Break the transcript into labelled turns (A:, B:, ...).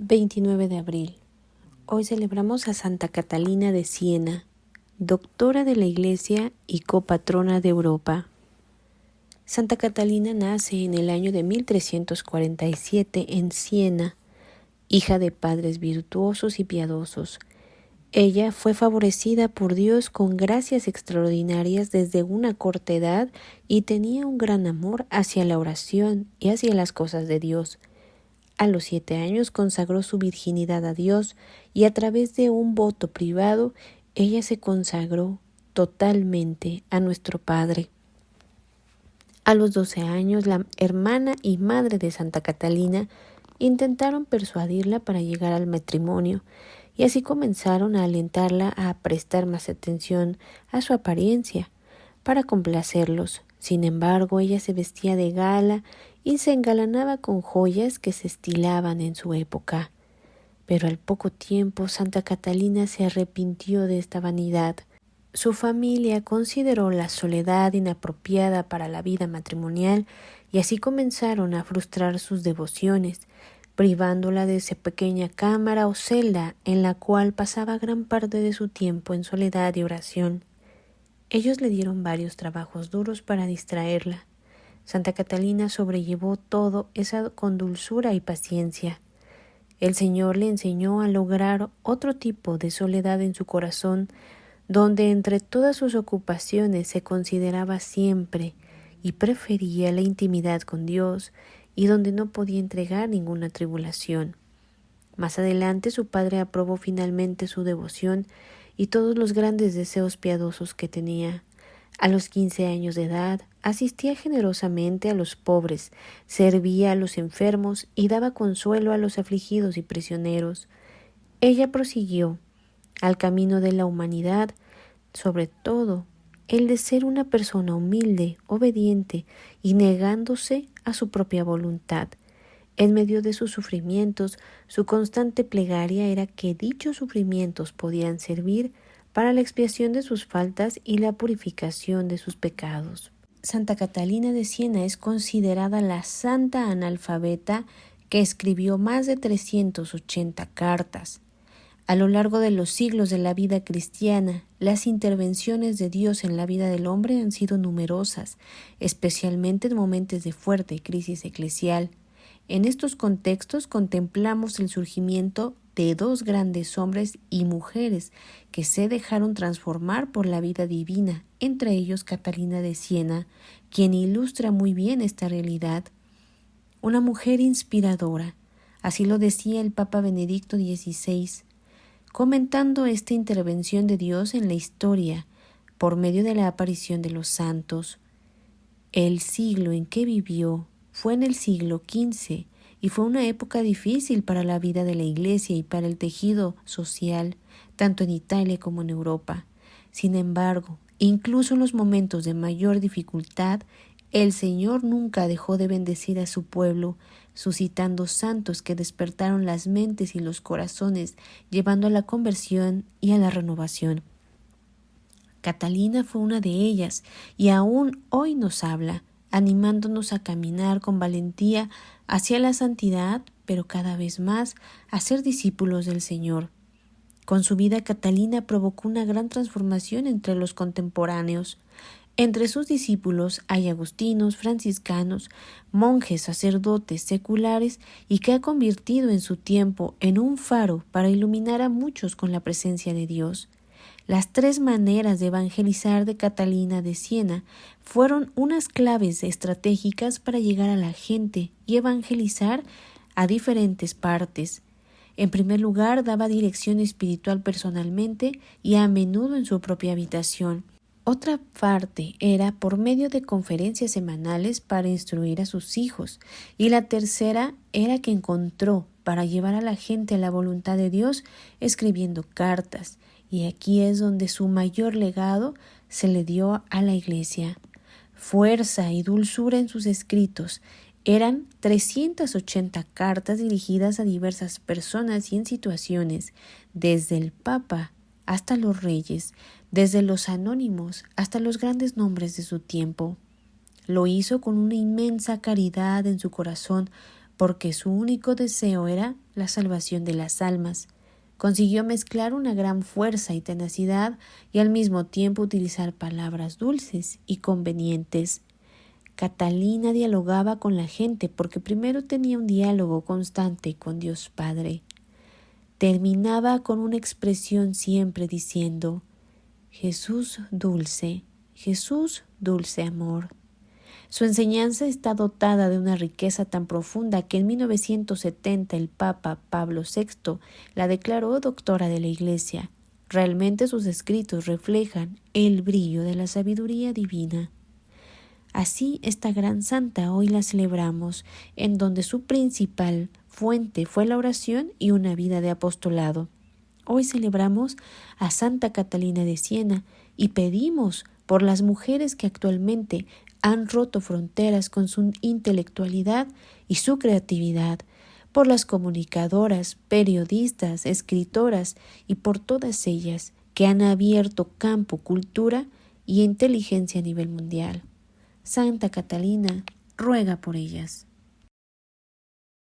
A: 29 de abril. Hoy celebramos a Santa Catalina de Siena, doctora de la Iglesia y copatrona de Europa. Santa Catalina nace en el año de 1347 en Siena, hija de padres virtuosos y piadosos. Ella fue favorecida por Dios con gracias extraordinarias desde una corta edad y tenía un gran amor hacia la oración y hacia las cosas de Dios. A los 7 años consagró su virginidad a Dios y a través de un voto privado ella se consagró totalmente a nuestro Padre. A los 12 años la hermana y madre de Santa Catalina intentaron persuadirla para llegar al matrimonio y así comenzaron a alentarla a prestar más atención a su apariencia para complacerlos. Sin embargo, ella se vestía de gala y se engalanaba con joyas que se estilaban en su época. Pero al poco tiempo Santa Catalina se arrepintió de esta vanidad. Su familia consideró la soledad inapropiada para la vida matrimonial y así comenzaron a frustrar sus devociones, privándola de esa pequeña cámara o celda en la cual pasaba gran parte de su tiempo en soledad y oración. Ellos le dieron varios trabajos duros para distraerla. Santa Catalina sobrellevó todo eso con dulzura y paciencia. El Señor le enseñó a lograr otro tipo de soledad en su corazón, donde entre todas sus ocupaciones se consideraba siempre y prefería la intimidad con Dios y donde no podía entregar ninguna tribulación. Más adelante su padre aprobó finalmente su devoción y todos los grandes deseos piadosos que tenía. A los 15 años de edad, asistía generosamente a los pobres, servía a los enfermos y daba consuelo a los afligidos y prisioneros. Ella prosiguió al camino de la humanidad, sobre todo el de ser una persona humilde, obediente y negándose a su propia voluntad. En medio de sus sufrimientos, su constante plegaria era que dichos sufrimientos podían servir para la expiación de sus faltas y la purificación de sus pecados. Santa Catalina de Siena es considerada la santa analfabeta que escribió más de 380 cartas. A lo largo de los siglos de la vida cristiana, las intervenciones de Dios en la vida del hombre han sido numerosas, especialmente en momentos de fuerte crisis eclesial. En estos contextos contemplamos el surgimiento de dos grandes hombres y mujeres que se dejaron transformar por la vida divina, entre ellos Catalina de Siena, quien ilustra muy bien esta realidad. Una mujer inspiradora, así lo decía el Papa Benedicto XVI, comentando esta intervención de Dios en la historia por medio de la aparición de los santos. El siglo en que vivió fue en el siglo XV y fue una época difícil para la vida de la Iglesia y para el tejido social, tanto en Italia como en Europa. Sin embargo, incluso en los momentos de mayor dificultad, el Señor nunca dejó de bendecir a su pueblo, suscitando santos que despertaron las mentes y los corazones, llevando a la conversión y a la renovación. Catalina fue una de ellas y aún hoy nos habla, animándonos a caminar con valentía hacia la santidad, pero cada vez más a ser discípulos del Señor. Con su vida, Catalina provocó una gran transformación entre los contemporáneos. Entre sus discípulos hay agustinos, franciscanos, monjes, sacerdotes, seculares y que ha convertido en su tiempo en un faro para iluminar a muchos con la presencia de Dios. Las 3 maneras de evangelizar de Catalina de Siena fueron unas claves estratégicas para llegar a la gente y evangelizar a diferentes partes. En primer lugar, daba dirección espiritual personalmente y a menudo en su propia habitación. Otra parte era por medio de conferencias semanales para instruir a sus hijos, y la tercera era que encontró para llevar a la gente a la voluntad de Dios escribiendo cartas, y aquí es donde su mayor legado se le dio a la Iglesia. Fuerza y dulzura en sus escritos. Eran 380 cartas dirigidas a diversas personas y en situaciones, desde el Papa hasta los reyes, desde los anónimos hasta los grandes nombres de su tiempo. Lo hizo con una inmensa caridad en su corazón, porque su único deseo era la salvación de las almas. Consiguió mezclar una gran fuerza y tenacidad y al mismo tiempo utilizar palabras dulces y convenientes. Catalina dialogaba con la gente porque primero tenía un diálogo constante con Dios Padre. Terminaba con una expresión siempre diciendo: Jesús dulce amor. Su enseñanza está dotada de una riqueza tan profunda que en 1970 el Papa Pablo VI la declaró doctora de la Iglesia. Realmente sus escritos reflejan el brillo de la sabiduría divina. Así, esta gran santa hoy la celebramos, en donde su principal fuente fue la oración y una vida de apostolado. Hoy celebramos a Santa Catalina de Siena y pedimos por las mujeres que actualmente han roto fronteras con su intelectualidad y su creatividad, por las comunicadoras, periodistas, escritoras y por todas ellas que han abierto campo, cultura y inteligencia a nivel mundial. Santa Catalina, ruega por ellas.